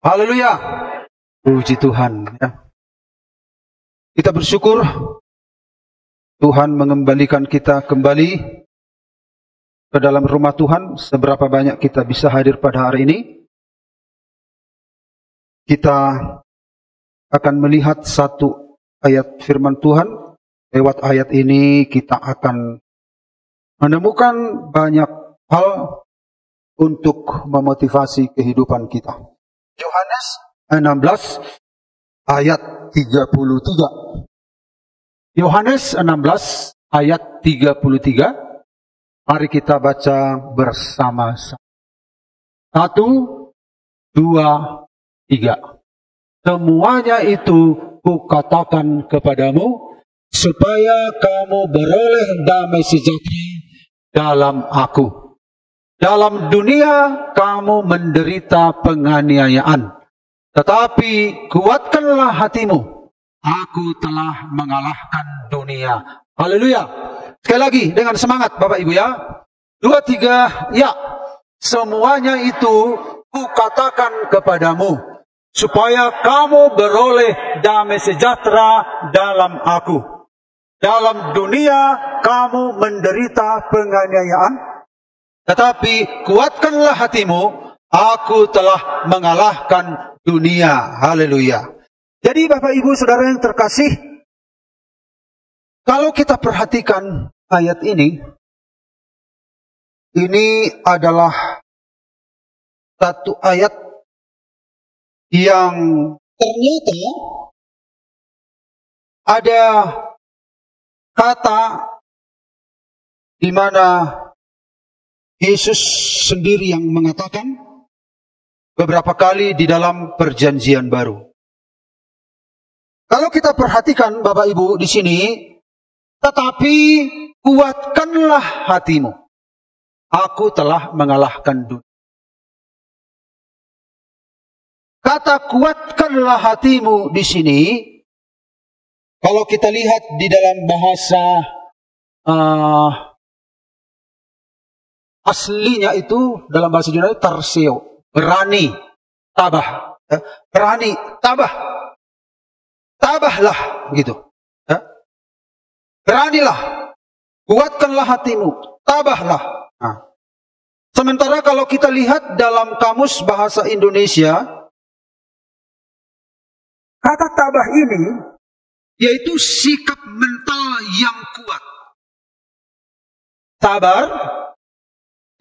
Haleluya. Puji Tuhan. Ya. Kita bersyukur Tuhan mengembalikan kita kembali ke dalam rumah Tuhan. Seberapa banyak kita bisa hadir pada hari ini. Kita akan melihat satu ayat firman Tuhan. Lewat ayat ini kita akan menemukan banyak hal untuk memotivasi kehidupan kita. Yohanes 16 ayat 33. Yohanes 16 ayat 33. Mari kita baca bersama-sama. 1, 2, 3. Semuanya itu kukatakan kepadamu, supaya kamu beroleh damai sejahtera dalam aku. Dalam dunia kamu menderita penganiayaan, tetapi kuatkanlah hatimu. Aku telah mengalahkan dunia. Haleluya. Sekali lagi dengan semangat Bapak Ibu ya. 2, 3, ya. Semuanya itu kukatakan kepadamu, supaya kamu beroleh damai sejahtera dalam aku. Dalam dunia kamu menderita penganiayaan, tetapi kuatkanlah hatimu, aku telah mengalahkan dunia. Haleluya. Jadi Bapak Ibu Saudara yang terkasih, kalau kita perhatikan ayat ini adalah satu ayat yang ternyata ada kata di mana Yesus sendiri yang mengatakan beberapa kali di dalam Perjanjian Baru. Kalau kita perhatikan Bapak Ibu di sini, tetapi kuatkanlah hatimu. Aku telah mengalahkan dunia. Kata kuatkanlah hatimu di sini, kalau kita lihat di dalam bahasa aslinya itu, dalam bahasa Yunani tarseo, berani, tabah, berani, tabah, tabahlah, gitu. Beranilah, kuatkanlah hatimu, tabahlah. Nah. Sementara kalau kita lihat dalam kamus bahasa Indonesia, kata tabah ini yaitu sikap mental yang kuat, sabar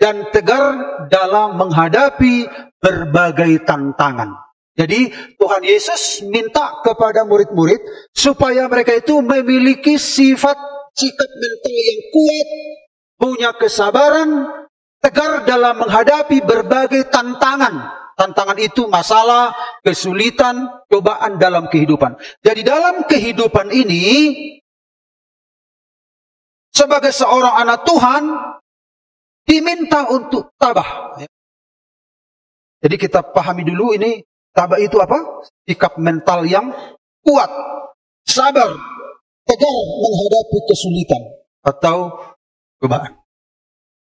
dan tegar dalam menghadapi berbagai tantangan. Jadi Tuhan Yesus minta kepada murid-murid supaya mereka itu memiliki sifat sikap mental yang kuat, punya kesabaran, tegar dalam menghadapi berbagai tantangan. Tantangan itu masalah, kesulitan, cobaan dalam kehidupan. Jadi dalam kehidupan ini, sebagai seorang anak Tuhan, diminta untuk tabah. Jadi kita pahami dulu ini, tabah itu apa? Sikap mental yang kuat, sabar, tegar menghadapi kesulitan atau cobaan.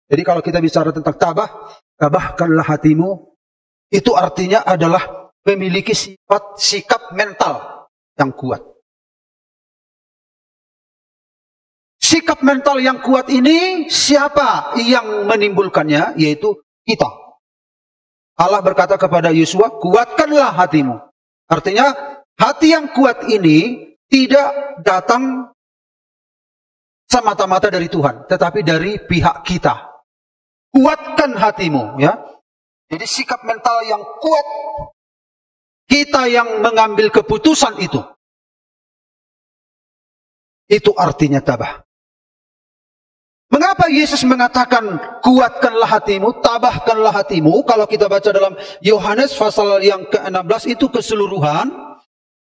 Jadi kalau kita bicara tentang tabah, tabahkanlah hatimu. Itu artinya adalah memiliki sifat sikap mental yang kuat. Sikap mental yang kuat ini siapa yang menimbulkannya? Yaitu kita. Allah berkata kepada Yosua, kuatkanlah hatimu. Artinya hati yang kuat ini tidak datang semata-mata dari Tuhan, tetapi dari pihak kita. Kuatkan hatimu, ya. Jadi sikap mental yang kuat, kita yang mengambil keputusan itu. Itu artinya tabah. Mengapa Yesus mengatakan kuatkanlah hatimu, tabahkanlah hatimu? Kalau kita baca dalam Yohanes pasal yang ke-16 itu keseluruhan.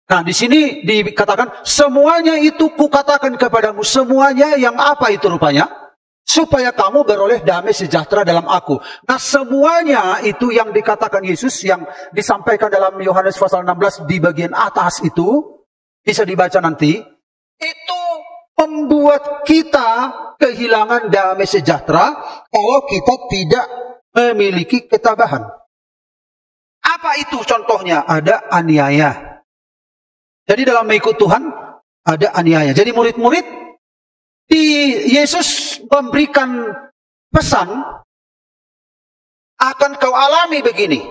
Nah di sini dikatakan semuanya itu kukatakan kepadamu. Semuanya yang apa itu rupanya? Supaya kamu beroleh damai sejahtera dalam aku. Nah semuanya itu yang dikatakan Yesus, yang disampaikan dalam Yohanes pasal 16 di bagian atas itu, bisa dibaca nanti, itu membuat kita kehilangan damai sejahtera kalau kita tidak memiliki ketabahan. Apa Apa itu contohnya? Ada aniaya. Jadi dalam mengikut Tuhan ada aniaya. Jadi murid-murid di Yesus memberikan pesan, akan kau alami begini.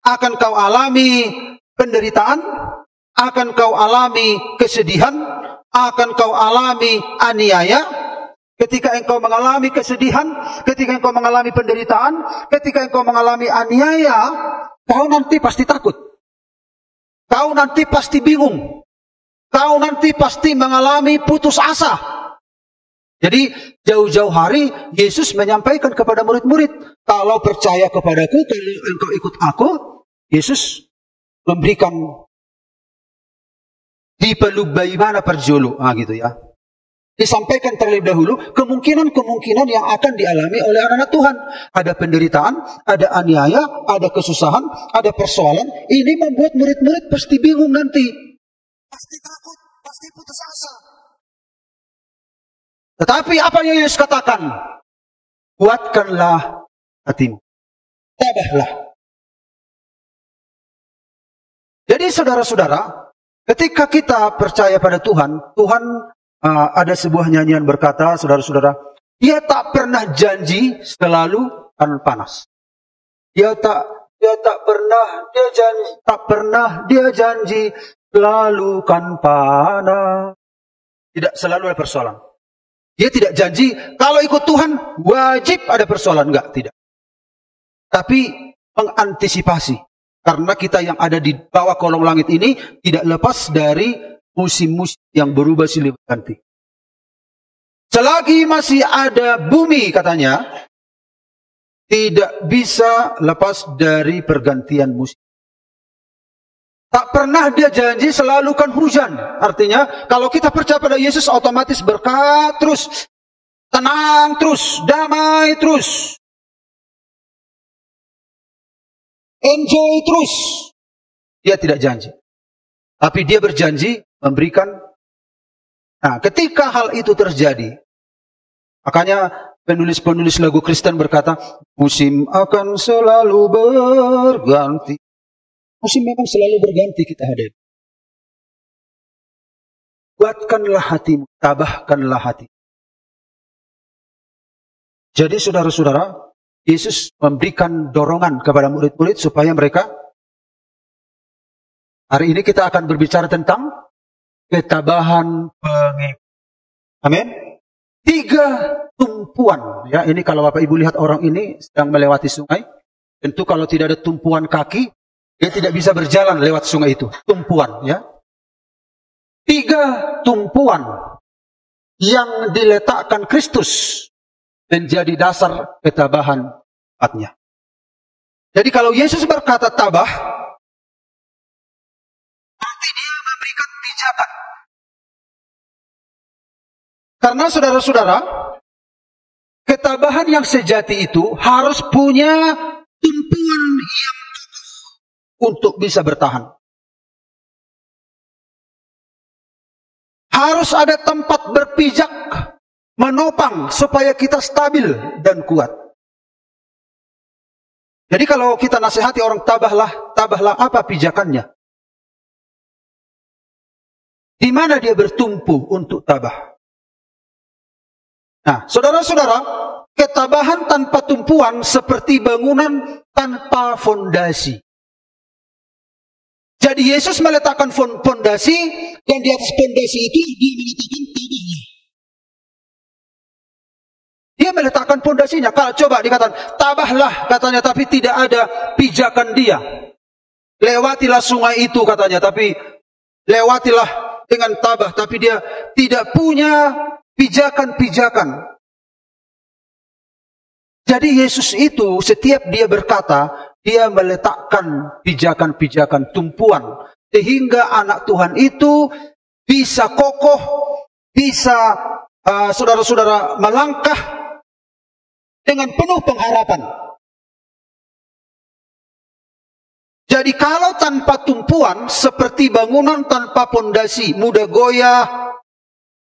Akan kau alami penderitaan, akan kau alami kesedihan, akan kau alami aniaya. Ketika engkau mengalami kesedihan, ketika engkau mengalami penderitaan, ketika engkau mengalami aniaya, kau nanti pasti takut. Kau nanti pasti bingung. Kau nanti pasti mengalami putus asa. Jadi jauh-jauh hari Yesus menyampaikan kepada murid-murid, kalau percaya kepadaku, kalau engkau ikut aku, Yesus memberikan dipelubai mana perjulu, gitu ya. Disampaikan terlebih dahulu kemungkinan-kemungkinan yang akan dialami oleh anak-anak Tuhan. Ada penderitaan, ada aniaya, ada kesusahan, ada persoalan. Ini membuat murid-murid pasti bingung nanti. Pasti takut, pasti putus asa. Tetapi apa yang Yesus katakan? Kuatkanlah hatimu. Tabahlah. Jadi saudara-saudara, ketika kita percaya pada Tuhan, ada sebuah nyanyian berkata, saudara-saudara, dia tak pernah janji selalu akan panas. Dia tak pernah dia janji selalu kan panas. Tidak selalu ada persoalan. Dia tidak janji kalau ikut Tuhan wajib ada persoalan, enggak, tidak. Tapi mengantisipasi, karena kita yang ada di bawah kolong langit ini tidak lepas dari musim-musim yang berubah silih berganti. Selagi masih ada bumi, katanya, tidak bisa lepas dari pergantian musim. Tak pernah dia janji selalu kan hujan. Artinya, kalau kita percaya pada Yesus, otomatis berkat terus, tenang terus, damai terus, enjoy terus. Dia tidak janji. Tapi dia berjanji memberikan. Nah, ketika hal itu terjadi, makanya penulis-penulis lagu Kristen berkata, musim akan selalu berganti. Musim memang selalu berganti, kita hadapi. Kuatkanlah hatimu, tabahkanlah hati. Jadi saudara-saudara, Yesus memberikan dorongan kepada murid-murid supaya mereka, hari ini kita akan berbicara tentang ketabahan pengikut. Amin. 3 tumpuan. Ya, ini kalau Bapak Ibu lihat orang ini sedang melewati sungai, tentu kalau tidak ada tumpuan kaki, dia tidak bisa berjalan lewat sungai itu. Tumpuan, ya. 3 tumpuan yang diletakkan Kristus menjadi dasar ketabahan umatnya. Jadi kalau Yesus berkata tabah, berarti dia memberikan pijakan. Karena saudara-saudara, ketabahan yang sejati itu harus punya tumpuan yang untuk bisa bertahan. Harus ada tempat berpijak, menopang supaya kita stabil dan kuat. Jadi kalau kita nasihati orang tabahlah apa pijakannya? Di mana dia bertumpu untuk tabah? Nah, saudara-saudara, ketabahan tanpa tumpuan seperti bangunan tanpa fondasi. Jadi Yesus meletakkan fondasi, dan di atas fondasi itu dia meletakkan tabahnya. Dia meletakkan fondasinya. Kalau coba dikatakan tabahlah, katanya, tapi tidak ada pijakan dia. Lewatilah sungai itu, katanya, tapi lewatilah dengan tabah, tapi dia tidak punya pijakan-pijakan. Jadi Yesus itu setiap dia berkata, dia meletakkan pijakan-pijakan, tumpuan, sehingga anak Tuhan itu bisa kokoh, bisa saudara-saudara melangkah dengan penuh pengharapan. Jadi kalau tanpa tumpuan, seperti bangunan tanpa pondasi, mudah goyah,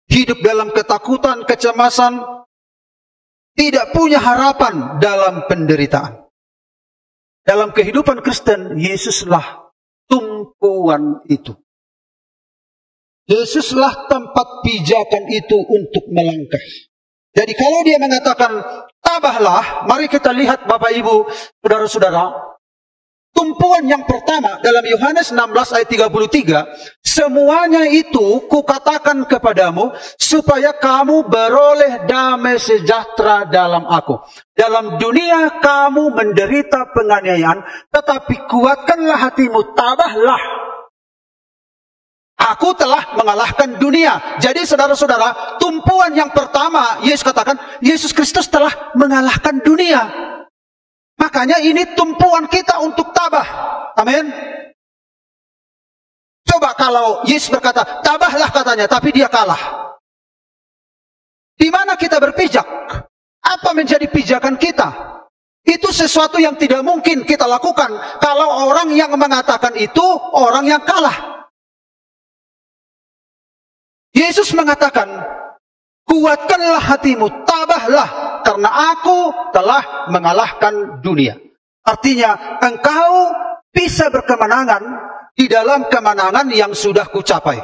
hidup dalam ketakutan, kecemasan, tidak punya harapan dalam penderitaan. Dalam kehidupan Kristen, Yesuslah tumpuan itu. Yesuslah tempat pijakan itu untuk melangkah. Jadi kalau dia mengatakan, tabahlah, mari kita lihat Bapak Ibu, saudara-saudara. Tumpuan yang pertama dalam Yohanes 16 ayat 33, semuanya itu kukatakan kepadamu supaya kamu beroleh damai sejahtera dalam aku. Dalam dunia kamu menderita penganiayaan, tetapi kuatkanlah hatimu, tabahlah. Aku telah mengalahkan dunia. Jadi saudara-saudara, tumpuan yang pertama, Yesus katakan, Yesus Kristus telah mengalahkan dunia. Makanya ini tumpuan kita untuk tabah. Amin. Coba kalau Yesus berkata, tabahlah katanya, tapi dia kalah. Di mana kita berpijak? Apa menjadi pijakan kita? Itu sesuatu yang tidak mungkin kita lakukan kalau orang yang mengatakan itu orang yang kalah. Yesus mengatakan, kuatkanlah hatimu, tabahlah, karena aku telah mengalahkan dunia. Artinya, engkau bisa berkemenangan di dalam kemenangan yang sudah kucapai.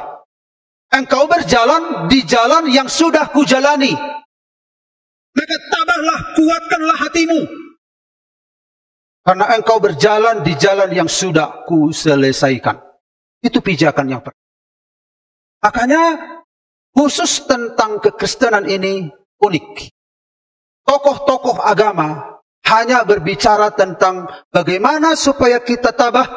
Engkau berjalan di jalan yang sudah kujalani. Maka tabahlah, kuatkanlah hatimu. Karena engkau berjalan di jalan yang sudah kuselesaikan. Itu pijakan yang pertama. Makanya, khusus tentang kekristenan ini unik. Tokoh-tokoh agama hanya berbicara tentang bagaimana supaya kita tabah,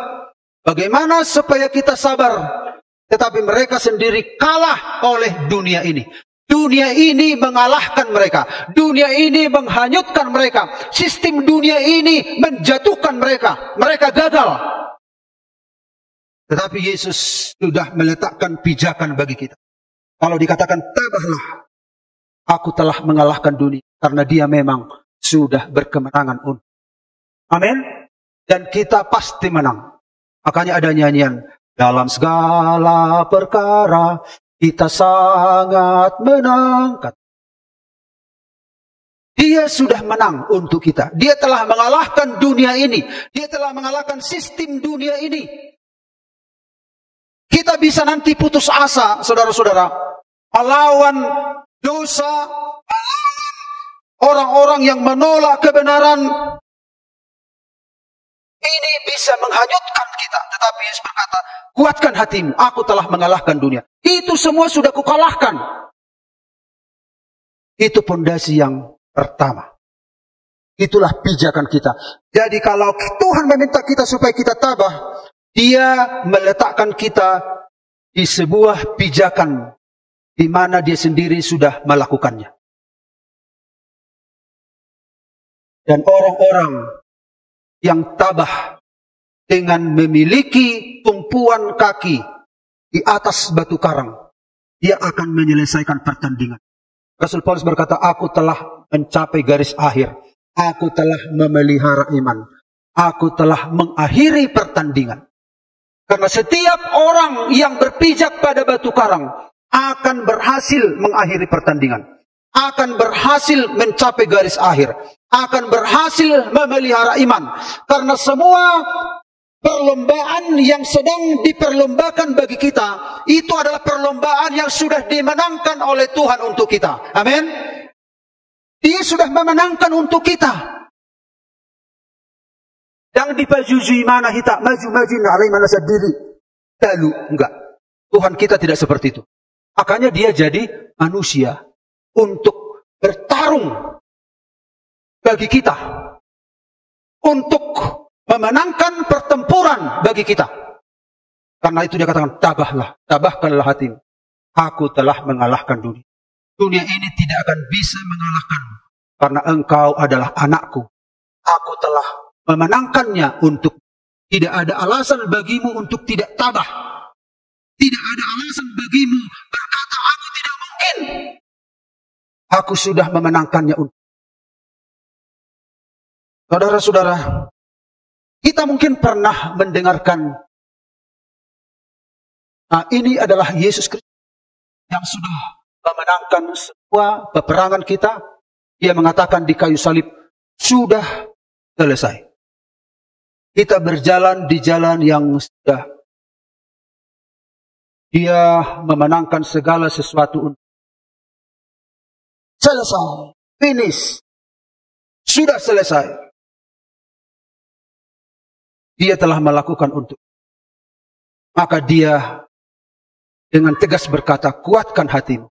bagaimana supaya kita sabar. Tetapi mereka sendiri kalah oleh dunia ini. Dunia ini mengalahkan mereka. Dunia ini menghanyutkan mereka. Sistem dunia ini menjatuhkan mereka. Mereka gagal. Tetapi Yesus sudah meletakkan pijakan bagi kita. Kalau dikatakan tabahlah, aku telah mengalahkan dunia. Karena dia memang sudah berkemenangan. Amin. Dan kita pasti menang. Makanya ada nyanyian. Dalam segala perkara kita sangat menang. Dia sudah menang untuk kita. Dia telah mengalahkan dunia ini. Dia telah mengalahkan sistem dunia ini. Kita bisa nanti putus asa, saudara-saudara, melawan dosa, melawan orang-orang yang menolak kebenaran. Ini bisa menghanyutkan kita. Tetapi Yesus berkata, kuatkan hatimu, aku telah mengalahkan dunia. Itu semua sudah kukalahkan. Itu pondasi yang pertama. Itulah pijakan kita. Jadi kalau Tuhan meminta kita supaya kita tabah, Dia meletakkan kita di sebuah pijakan di mana dia sendiri sudah melakukannya. Dan orang-orang yang tabah dengan memiliki tumpuan kaki di atas batu karang, dia akan menyelesaikan pertandingan. Rasul Paulus berkata, aku telah mencapai garis akhir. Aku telah memelihara iman. Aku telah mengakhiri pertandingan. Karena setiap orang yang berpijak pada batu karang akan berhasil mengakhiri pertandingan. Akan berhasil mencapai garis akhir. Akan berhasil memelihara iman. Karena semua perlombaan yang sedang diperlombakan bagi kita, itu adalah perlombaan yang sudah dimenangkan oleh Tuhan untuk kita. Amin. Dia sudah memenangkan untuk kita. Jangan dipajujui mana kita, maju-maju, narai mana sendiri. Lalu, enggak. Tuhan kita tidak seperti itu. Makanya dia jadi manusia untuk bertarung bagi kita. Untuk memenangkan pertempuran bagi kita. Karena itu dia katakan, tabahlah, tabahkanlah hatimu. Aku telah mengalahkan dunia. Dunia ini tidak akan bisa mengalahkanmu. Karena engkau adalah anakku. Aku telah memenangkannya untuk tidak ada alasan bagimu untuk tidak tabah. Tidak ada alasan bagimu berkata aku tidak mungkin. Aku sudah memenangkannya untuk. Saudara-saudara, kita mungkin pernah mendengarkan ini adalah Yesus Kristus yang sudah memenangkan semua peperangan kita. Dia mengatakan di kayu salib sudah selesai. kita berjalan di jalan yang sudah Dia memenangkan segala sesuatu untuk selesai, finish, sudah selesai. Dia telah melakukan untuk. Maka dia dengan tegas berkata, kuatkan hatimu,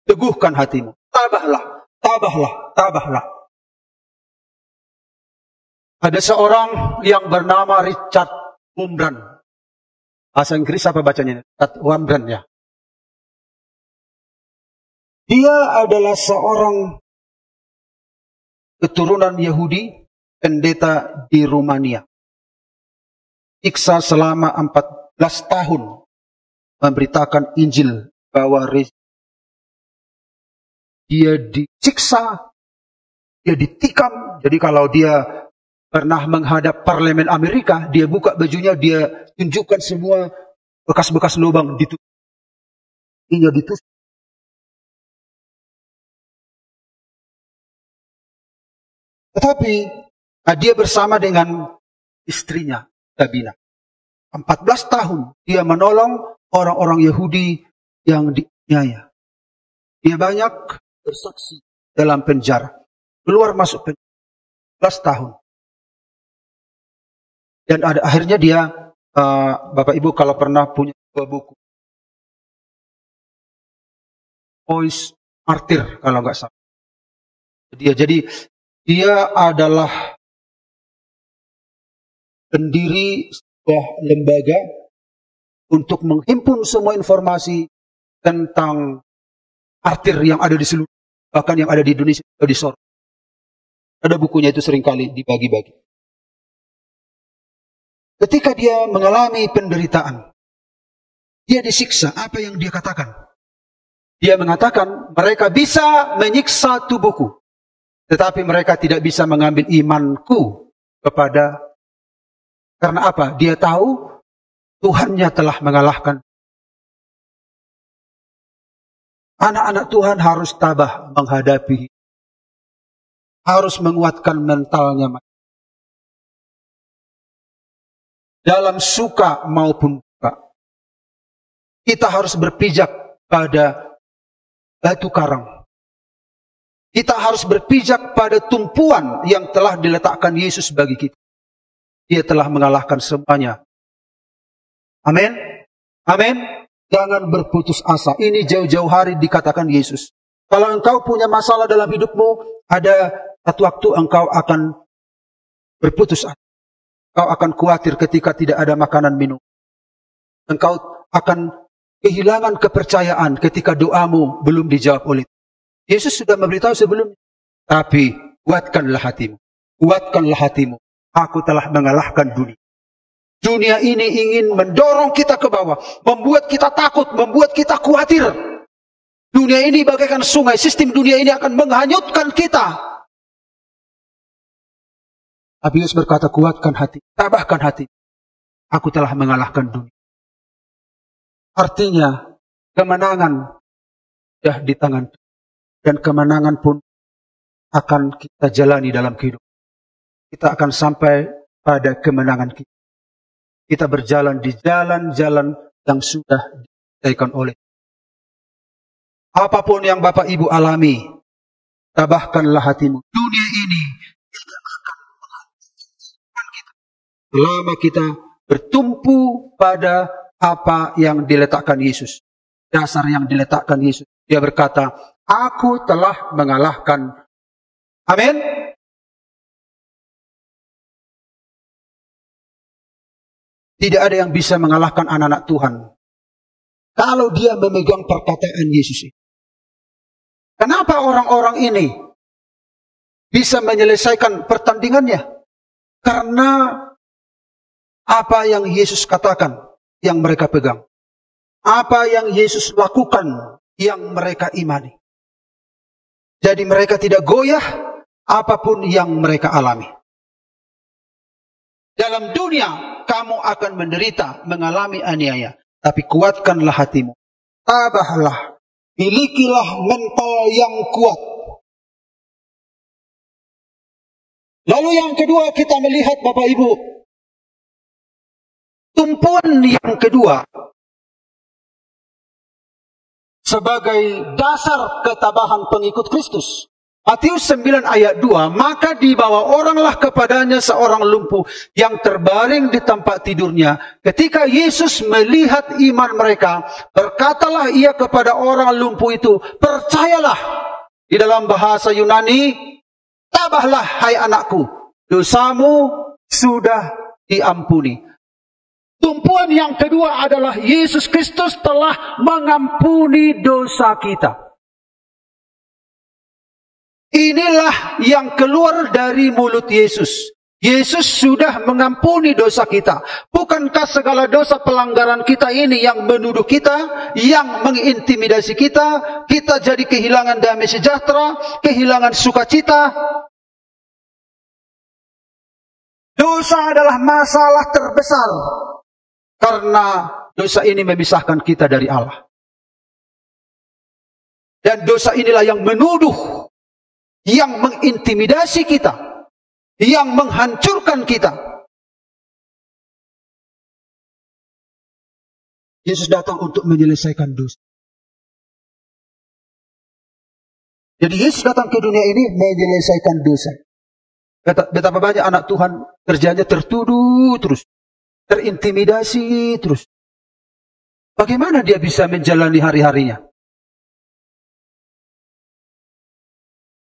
teguhkan hatimu, tabahlah, tabahlah, tabahlah. Ada seorang yang bernama Richard Wurmbrand. Bahasa Inggris apa bacanya? Richard Wurmbrand ya. Dia adalah seorang keturunan Yahudi, pendeta di Rumania. Siksa selama 14 tahun memberitakan Injil bahwa dia disiksa, dia ditikam. Jadi kalau dia pernah menghadap parlemen Amerika, dia buka bajunya, dia tunjukkan semua bekas-bekas lubang ditusuk. Dia ditusuk. Tetapi dia bersama dengan istrinya, Sabina. 14 tahun dia menolong orang-orang Yahudi yang dianiaya. Dia banyak bersaksi dalam penjara. Keluar masuk penjara. 14 tahun. Dan akhirnya dia, Bapak Ibu kalau pernah punya dua buku. Voice Martyr kalau nggak salah. Dia adalah pendiri sebuah lembaga untuk menghimpun semua informasi tentang martir yang ada di seluruh, bahkan yang ada di Indonesia, di Sorong. Ada bukunya itu seringkali dibagi-bagi. Ketika dia mengalami penderitaan, dia disiksa. Apa yang dia katakan? Dia mengatakan mereka bisa menyiksa tubuhku, tetapi mereka tidak bisa mengambil imanku kepada. Karena apa? Dia tahu Tuhannya telah mengalahkan. Anak-anak Tuhan harus tabah menghadapi. Harus menguatkan mentalnya. Dalam suka maupun duka. Kita harus berpijak pada batu karang. Kita harus berpijak pada tumpuan yang telah diletakkan Yesus bagi kita. Dia telah mengalahkan semuanya. Amin. Amin. Jangan berputus asa. Ini jauh-jauh hari dikatakan Yesus. Kalau engkau punya masalah dalam hidupmu, ada satu waktu engkau akan berputus asa. Engkau akan khawatir ketika tidak ada makanan minum. Engkau akan kehilangan kepercayaan ketika doamu belum dijawab oleh Yesus sudah memberitahu sebelumnya. Tapi kuatkanlah hatimu. Kuatkanlah hatimu. Aku telah mengalahkan dunia. Dunia ini ingin mendorong kita ke bawah. Membuat kita takut. Membuat kita khawatir. Dunia ini bagaikan sungai. Sistem dunia ini akan menghanyutkan kita. Tapi Yesus berkata, kuatkan hati. Tabahkan hati. Aku telah mengalahkan dunia. Artinya, kemenangan sudah di tangan Tuhan. Dan kemenangan pun akan kita jalani dalam kehidupan. Kita akan sampai pada kemenangan kita. Kita berjalan di jalan-jalan yang sudah disediakan oleh. Apapun yang Bapak Ibu alami, tabahkanlah hatimu. Dunia ini tidak akan menghancurkan kita. Selama kita bertumpu pada apa yang diletakkan Yesus. Dasar yang diletakkan Yesus. Dia berkata, aku telah mengalahkan. Amin. Tidak ada yang bisa mengalahkan anak-anak Tuhan. Kalau dia memegang perkataan Yesus. Kenapa orang-orang ini bisa menyelesaikan pertandingannya? Karena apa yang Yesus katakan yang mereka pegang. Apa yang Yesus lakukan yang mereka imani. Jadi mereka tidak goyah apapun yang mereka alami. Dalam dunia kamu akan menderita, mengalami aniaya. Tapi kuatkanlah hatimu. Tabahlah. Milikilah mental yang kuat. Lalu yang kedua kita melihat Bapak Ibu, tumpuan yang kedua sebagai dasar ketabahan pengikut Kristus. Matius 9 ayat 2, maka dibawa oranglah kepadanya seorang lumpuh yang terbaring di tempat tidurnya. Ketika Yesus melihat iman mereka, berkatalah ia kepada orang lumpuh itu, percayalah. Di dalam bahasa Yunani, tabahlah hai anakku, dosamu sudah diampuni. Tumpuan yang kedua adalah Yesus Kristus telah mengampuni dosa kita. Inilah yang keluar dari mulut Yesus. Yesus sudah mengampuni dosa kita. Bukankah segala dosa pelanggaran kita ini yang menuduh kita, yang mengintimidasi kita, kita jadi kehilangan damai sejahtera, kehilangan sukacita. Dosa adalah masalah terbesar. Karena dosa ini memisahkan kita dari Allah. Dan dosa inilah yang menuduh, yang mengintimidasi kita, yang menghancurkan kita. Yesus datang untuk menyelesaikan dosa. Jadi Yesus datang ke dunia ini menyelesaikan dosa. Betapa banyak anak Tuhan kerjanya tertuduh terus, terintimidasi terus. Bagaimana dia bisa menjalani hari-harinya?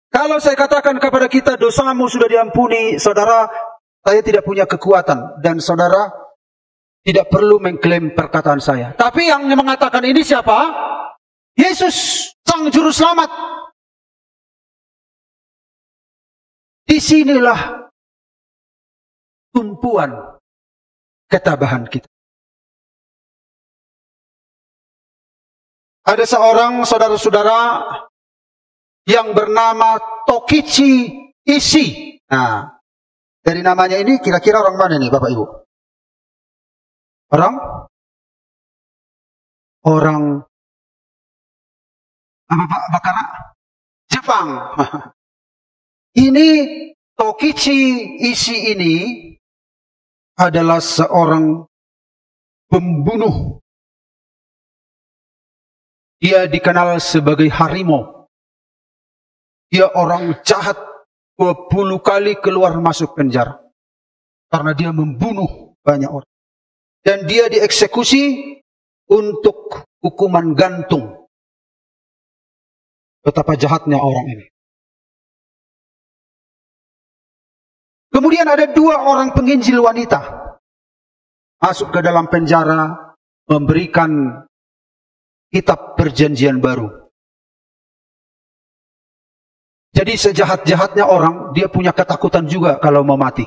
Kalau saya katakan kepada kita, dosamu sudah diampuni, saudara, saya tidak punya kekuatan. Dan saudara tidak perlu mengklaim perkataan saya. Tapi yang mengatakan ini siapa? Yesus, Sang Juru Selamat. Disinilah tumpuan ketabahan kita. Ada seorang saudara-saudara yang bernama Tokichi Ishii. Nah, dari namanya ini kira-kira orang mana nih Bapak Ibu? Orang apa Pak Bakara? Jepang. Ini Tokichi Ishii ini adalah seorang pembunuh. Dia dikenal sebagai harimau. Dia orang jahat, 20 kali keluar masuk penjara. Karena dia membunuh banyak orang. Dan dia dieksekusi untuk hukuman gantung. Betapa jahatnya orang ini. Kemudian ada 2 orang penginjil wanita. Masuk ke dalam penjara, memberikan kitab perjanjian baru. Jadi sejahat-jahatnya orang, dia punya ketakutan juga kalau mau mati.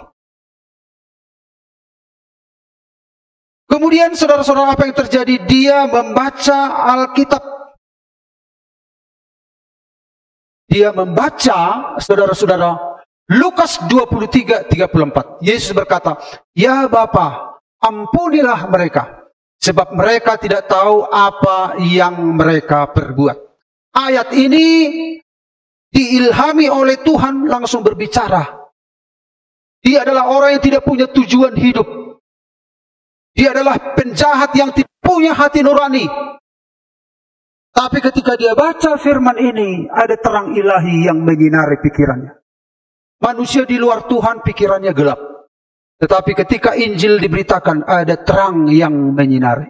Kemudian saudara-saudara, apa yang terjadi? Dia membaca Alkitab. Dia membaca, saudara-saudara, Lukas 23:34. Yesus berkata, ya Bapa, ampunilah mereka, sebab mereka tidak tahu apa yang mereka perbuat. Ayat ini diilhami oleh Tuhan langsung berbicara. Dia adalah orang yang tidak punya tujuan hidup. Dia adalah penjahat yang tidak punya hati nurani. Tapi ketika dia baca firman ini, ada terang ilahi yang menyinari pikirannya. Manusia di luar Tuhan pikirannya gelap. Tetapi ketika Injil diberitakan, ada terang yang menyinari.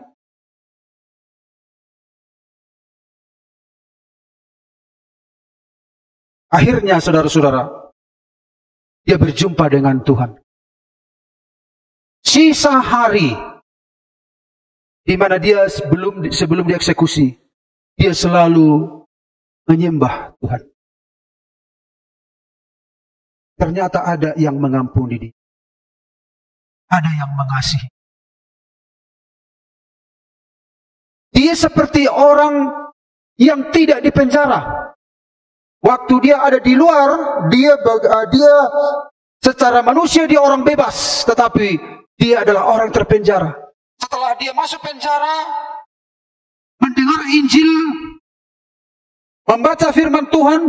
Akhirnya saudara-saudara, dia berjumpa dengan Tuhan. Sisa hari di mana dia sebelum dieksekusi, dia selalu menyembah Tuhan. Ternyata ada yang mengampuni dia. Ada yang mengasihi. Dia seperti orang yang tidak dipenjara. Waktu dia ada di luar, dia secara manusia dia orang bebas, tetapi dia adalah orang terpenjara. Setelah dia masuk penjara, mendengar Injil, membaca firman Tuhan,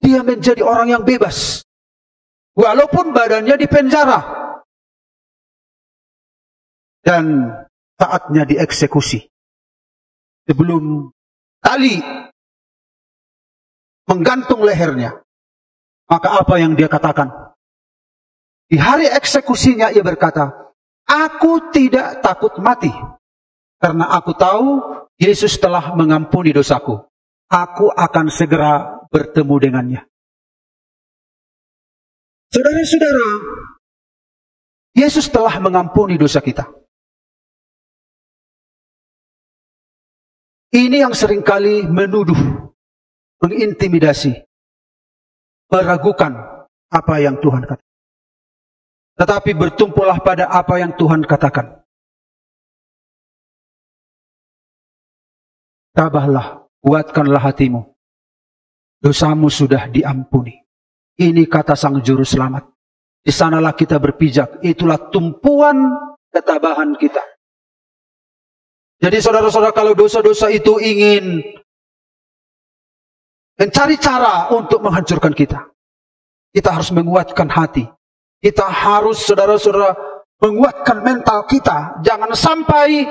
dia menjadi orang yang bebas. Walaupun badannya di penjara. Dan saatnya dieksekusi. Sebelum tali menggantung lehernya. Maka apa yang dia katakan? Di hari eksekusinya ia berkata, aku tidak takut mati. Karena aku tahu Yesus telah mengampuni dosaku. Aku akan segera bertemu dengannya. Saudara-saudara, Yesus telah mengampuni dosa kita. Ini yang seringkali menuduh, mengintimidasi, meragukan apa yang Tuhan katakan. Tetapi bertumpulah pada apa yang Tuhan katakan. Tabahlah, kuatkanlah hatimu. Dosamu sudah diampuni. Ini kata Sang Juru Selamat. Di sanalah kita berpijak. Itulah tumpuan ketabahan kita. Jadi saudara-saudara, kalau dosa-dosa itu ingin mencari cara untuk menghancurkan kita, kita harus menguatkan hati. Kita harus, saudara-saudara, menguatkan mental kita. Jangan sampai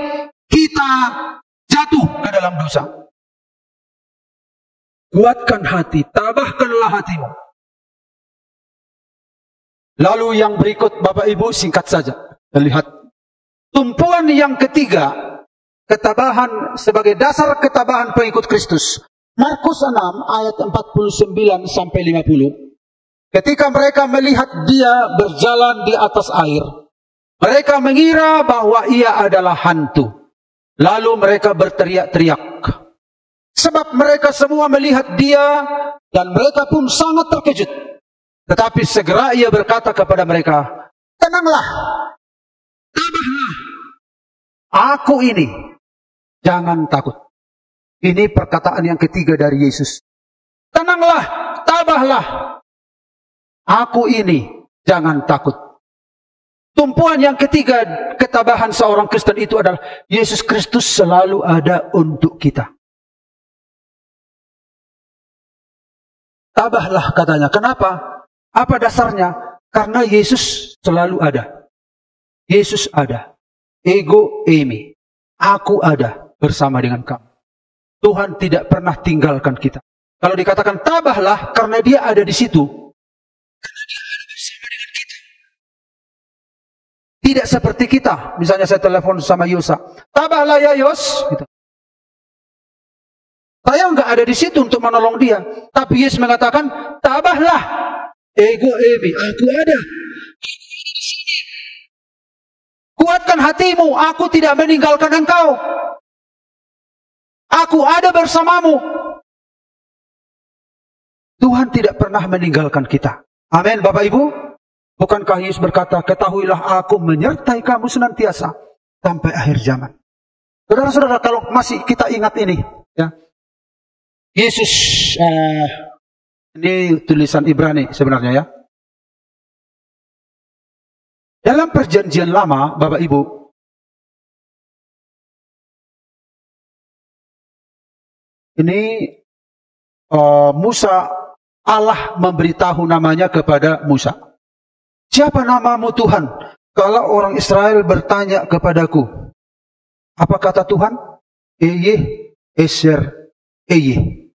kita jatuh ke dalam dosa. Kuatkan hati, tabahkanlah hatimu. Lalu yang berikut, Bapak Ibu, singkat saja. Lihat. Tumpuan yang ketiga, ketabahan sebagai dasar ketabahan pengikut Kristus. Markus 6 ayat 49 sampai 50. Ketika mereka melihat dia berjalan di atas air, mereka mengira bahwa ia adalah hantu. Lalu mereka berteriak-teriak. Sebab mereka semua melihat dia dan mereka pun sangat terkejut. Tetapi segera ia berkata kepada mereka, tenanglah, tabahlah, aku ini, jangan takut. Ini perkataan yang ketiga dari Yesus. Tenanglah, tabahlah, aku ini, jangan takut. Tumpuan yang ketiga ketabahan seorang Kristen itu adalah Yesus Kristus selalu ada untuk kita. Tabahlah katanya. Kenapa? Apa dasarnya? Karena Yesus selalu ada. Yesus ada. Ego eimi. Aku ada bersama dengan kamu. Tuhan tidak pernah tinggalkan kita. Kalau dikatakan tabahlah, karena dia ada di situ. Karena dia ada bersama dengan kita. Tidak seperti kita. Misalnya saya telepon sama Yosa. Tabahlah ya Yos. Gitu. Saya nggak ada di situ untuk menolong dia. Tapi Yesus mengatakan, tabahlah. Ego eimi, aku ada. Kuatkan hatimu, aku tidak meninggalkan engkau. Aku ada bersamamu. Tuhan tidak pernah meninggalkan kita. Amin, Bapak Ibu. Bukankah Yesus berkata, ketahuilah aku menyertai kamu senantiasa sampai akhir zaman. Saudara-saudara, kalau masih kita ingat ini, ya, Yesus, ini tulisan Ibrani sebenarnya ya. Dalam perjanjian lama, Bapak Ibu, ini Musa, Allah memberitahu namanya kepada Musa. Siapa namamu Tuhan? Kalau orang Israel bertanya kepadaku, apa kata Tuhan? Eye, Eser, Eye.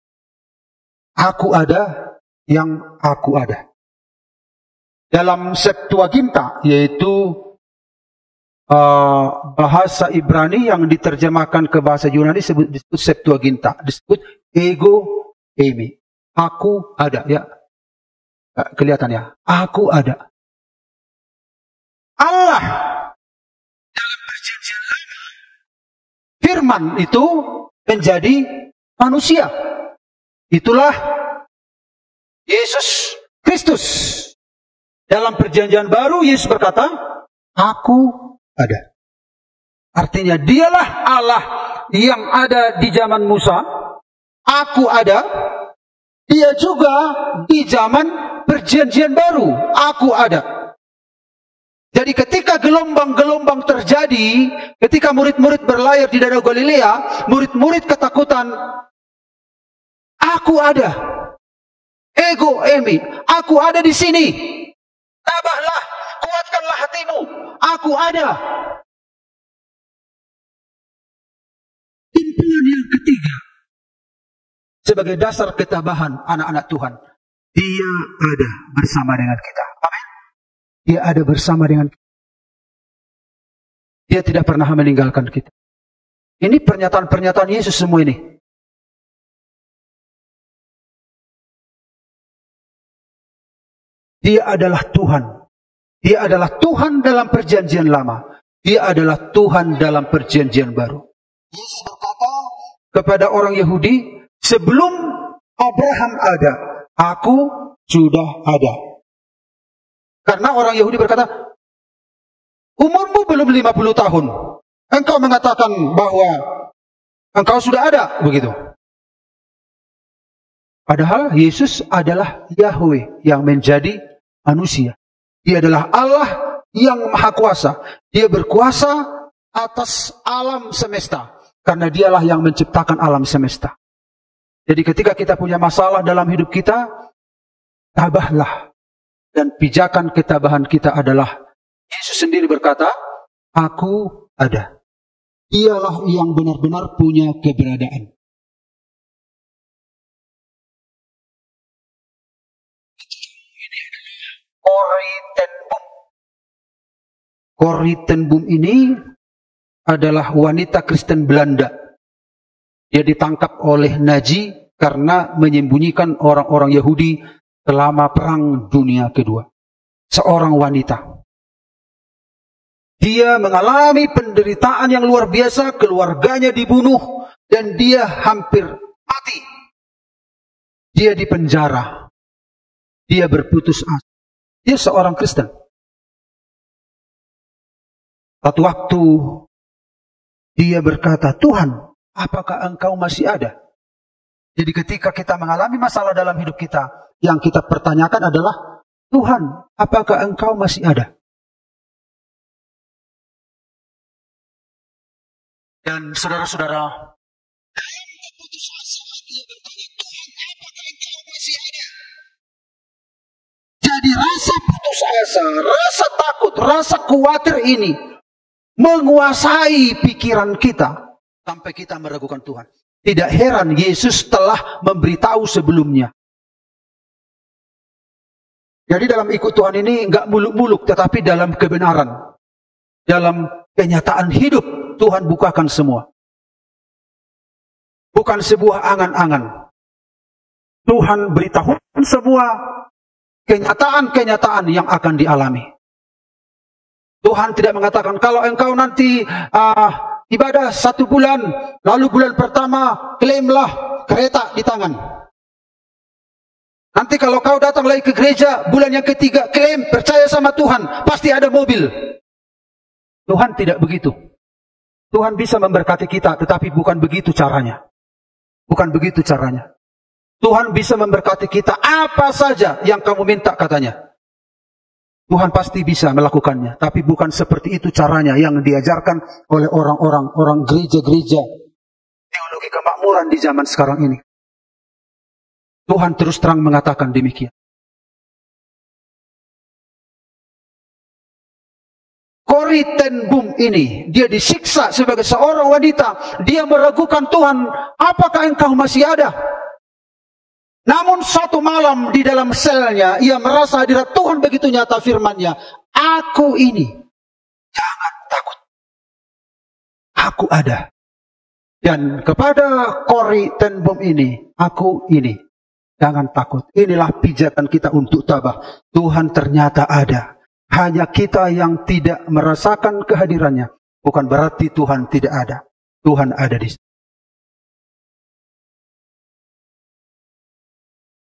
Aku ada yang aku ada. Dalam Septuaginta, yaitu bahasa Ibrani yang diterjemahkan ke bahasa Yunani disebut Septuaginta, disebut ego eimi. Aku ada, ya. Kelihatan ya. Aku ada. Allah dalam perjanjian lama, firman itu menjadi manusia. Itulah Yesus Kristus. Dalam perjanjian baru Yesus berkata, aku ada. Artinya dialah Allah yang ada di zaman Musa. Aku ada. Dia juga di zaman perjanjian baru. Aku ada. Jadi ketika gelombang-gelombang terjadi, ketika murid-murid berlayar di Danau Galilea, murid-murid ketakutan, aku ada. Ego eimi, aku ada di sini. tabahlah, kuatkanlah hatimu, aku ada. Timbulan yang ketiga, sebagai dasar ketabahan anak-anak Tuhan, Dia ada bersama dengan kita. Amin. Dia ada bersama dengan kita. Dia tidak pernah meninggalkan kita. Ini pernyataan-pernyataan Yesus semua ini. Dia adalah Tuhan. Dia adalah Tuhan dalam perjanjian lama. Dia adalah Tuhan dalam perjanjian baru. Yesus berkata kepada orang Yahudi, sebelum Abraham ada, aku sudah ada. Karena orang Yahudi berkata, umurmu belum 50 tahun. Engkau mengatakan bahwa engkau sudah ada, begitu. Padahal Yesus adalah Yahweh yang menjadi manusia. Dia adalah Allah yang maha kuasa. Dia berkuasa atas alam semesta. Karena dialah yang menciptakan alam semesta. Jadi ketika kita punya masalah dalam hidup kita, tabahlah. Dan pijakan ketabahan kita adalah, Yesus sendiri berkata, aku ada. Dialah yang benar-benar punya keberadaan. Corrie ten Boom ini adalah wanita Kristen Belanda. Dia ditangkap oleh Nazi karena menyembunyikan orang-orang Yahudi selama Perang Dunia Kedua. Seorang wanita. Dia mengalami penderitaan yang luar biasa, keluarganya dibunuh, dan dia hampir mati. Dia dipenjara. Dia berputus asa. Dia seorang Kristen. Satu waktu, dia berkata, Tuhan, apakah engkau masih ada? Jadi ketika kita mengalami masalah dalam hidup kita, yang kita pertanyakan adalah, Tuhan, apakah engkau masih ada? Dan saudara-saudara, jadi rasa putus asa, rasa takut, rasa khawatir ini menguasai pikiran kita sampai kita meragukan Tuhan. Tidak heran Yesus telah memberitahu sebelumnya. Jadi dalam ikut Tuhan ini enggak muluk-muluk, tetapi dalam kebenaran, dalam kenyataan hidup. Tuhan bukakan semua. Bukan sebuah angan-angan. Tuhan beritahu semua kenyataan-kenyataan yang akan dialami. Tuhan tidak mengatakan, kalau engkau nanti ibadah 1 bulan, lalu bulan pertama klaimlah kereta di tangan. Nanti kalau kau datang lagi ke gereja, bulan yang ketiga klaim, percaya sama Tuhan, pasti ada mobil. Tuhan tidak begitu. Tuhan bisa memberkati kita, tetapi bukan begitu caranya. Bukan begitu caranya. Tuhan bisa memberkati kita apa saja yang kamu minta, katanya. Tuhan pasti bisa melakukannya, tapi bukan seperti itu caranya yang diajarkan oleh orang gereja-gereja teologi kemakmuran di zaman sekarang ini. Tuhan terus terang mengatakan demikian. Corrie ten Boom ini, dia disiksa sebagai seorang wanita. Dia meragukan Tuhan, apakah engkau masih ada? Namun satu malam di dalam selnya, ia merasa hadirat Tuhan begitu nyata firman-Nya. Aku ini, jangan takut. Aku ada. Dan kepada Corrie ten Boom ini, aku ini, jangan takut. Inilah pijakan kita untuk tabah. Tuhan ternyata ada. Hanya kita yang tidak merasakan kehadirannya. Bukan berarti Tuhan tidak ada. Tuhan ada di sini.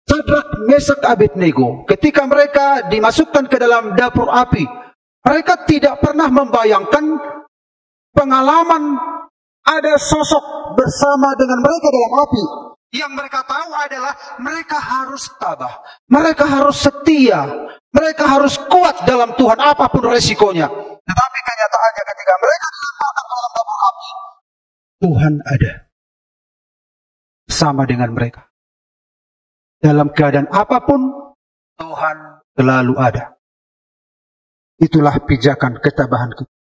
Sadrak, Mesak, Abednego, ketika mereka dimasukkan ke dalam dapur api, mereka tidak pernah membayangkan pengalaman ada sosok bersama dengan mereka dalam api. Yang mereka tahu adalah mereka harus tabah, mereka harus setia, mereka harus kuat dalam Tuhan apapun resikonya. Tetapi kenyataannya ketika mereka dilemparkan dalam dapur api, Tuhan ada sama dengan mereka. Dalam keadaan apapun, Tuhan selalu ada. Itulah pijakan ketabahan kita.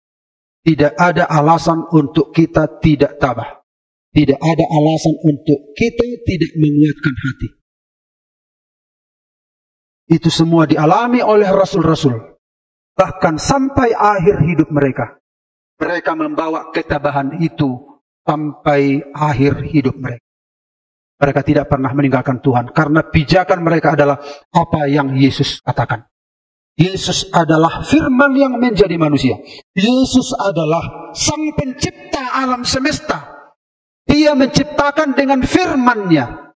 Tidak ada alasan untuk kita tidak tabah. Tidak ada alasan untuk kita tidak menguatkan hati. Itu semua dialami oleh rasul-rasul. Bahkan sampai akhir hidup mereka. Mereka membawa ketabahan itu sampai akhir hidup mereka. Mereka tidak pernah meninggalkan Tuhan. Karena pijakan mereka adalah apa yang Yesus katakan. Yesus adalah firman yang menjadi manusia. Yesus adalah sang pencipta alam semesta. Dia menciptakan dengan firman-Nya.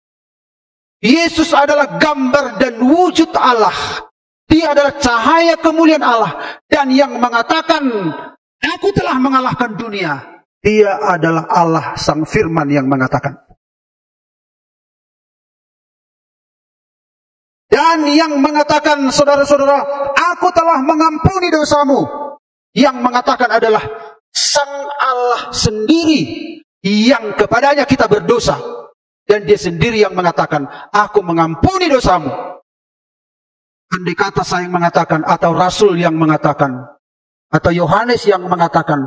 Yesus adalah gambar dan wujud Allah. Dia adalah cahaya kemuliaan Allah. Dan yang mengatakan, aku telah mengalahkan dunia. Dia adalah Allah sang firman yang mengatakan. Dan yang mengatakan, saudara-saudara, aku telah mengampuni dosamu. Yang mengatakan adalah sang Allah sendiri yang kepadanya kita berdosa. Dan dia sendiri yang mengatakan, aku mengampuni dosamu. Andai kata saya yang mengatakan, atau Rasul yang mengatakan, atau Yohanes yang mengatakan,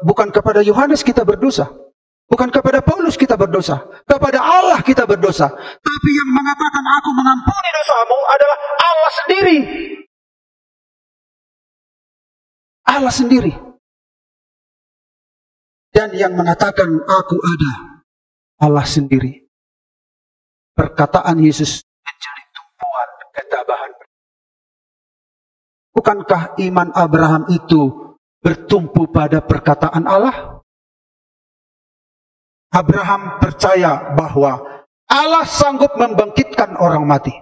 bukan kepada Yohanes kita berdosa. Bukan kepada Paulus kita berdosa. Kepada Allah kita berdosa. Tapi yang mengatakan aku mengampuni dosamu adalah Allah sendiri. Allah sendiri. Dan yang mengatakan aku ada Allah sendiri. Perkataan Yesus menjadi tumpuan ketabahan. Bukankah iman Abraham itu bertumpu pada perkataan Allah? Abraham percaya bahwa Allah sanggup membangkitkan orang mati.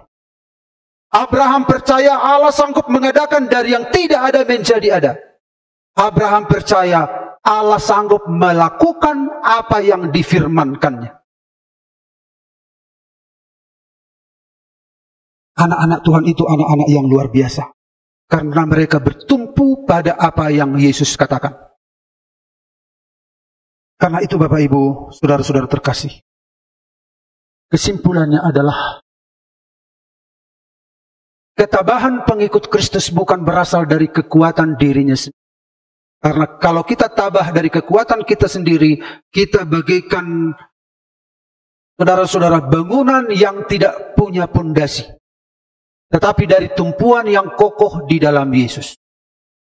Abraham percaya Allah sanggup mengadakan dari yang tidak ada menjadi ada. Abraham percaya Allah sanggup melakukan apa yang difirmankannya. Anak-anak Tuhan itu anak-anak yang luar biasa. Karena mereka bertumpu pada apa yang Yesus katakan. Karena itu Bapak Ibu, saudara-saudara terkasih. Kesimpulannya adalah ketabahan pengikut Kristus bukan berasal dari kekuatan dirinya sendiri. Karena kalau kita tabah dari kekuatan kita sendiri, kita bagaikan saudara-saudara bangunan yang tidak punya pondasi. Tetapi dari tumpuan yang kokoh di dalam Yesus.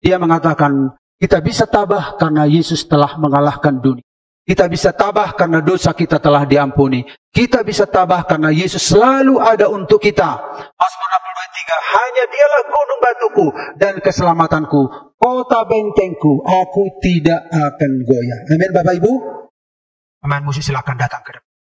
Dia mengatakan, kita bisa tabah karena Yesus telah mengalahkan dunia. Kita bisa tabah karena dosa kita telah diampuni. Kita bisa tabah karena Yesus selalu ada untuk kita. Mazmur 62:3, hanya dialah gunung batuku dan keselamatanku, kota bentengku, aku tidak akan goyah. Amin Bapak Ibu. Amin, musik silakan datang ke depan.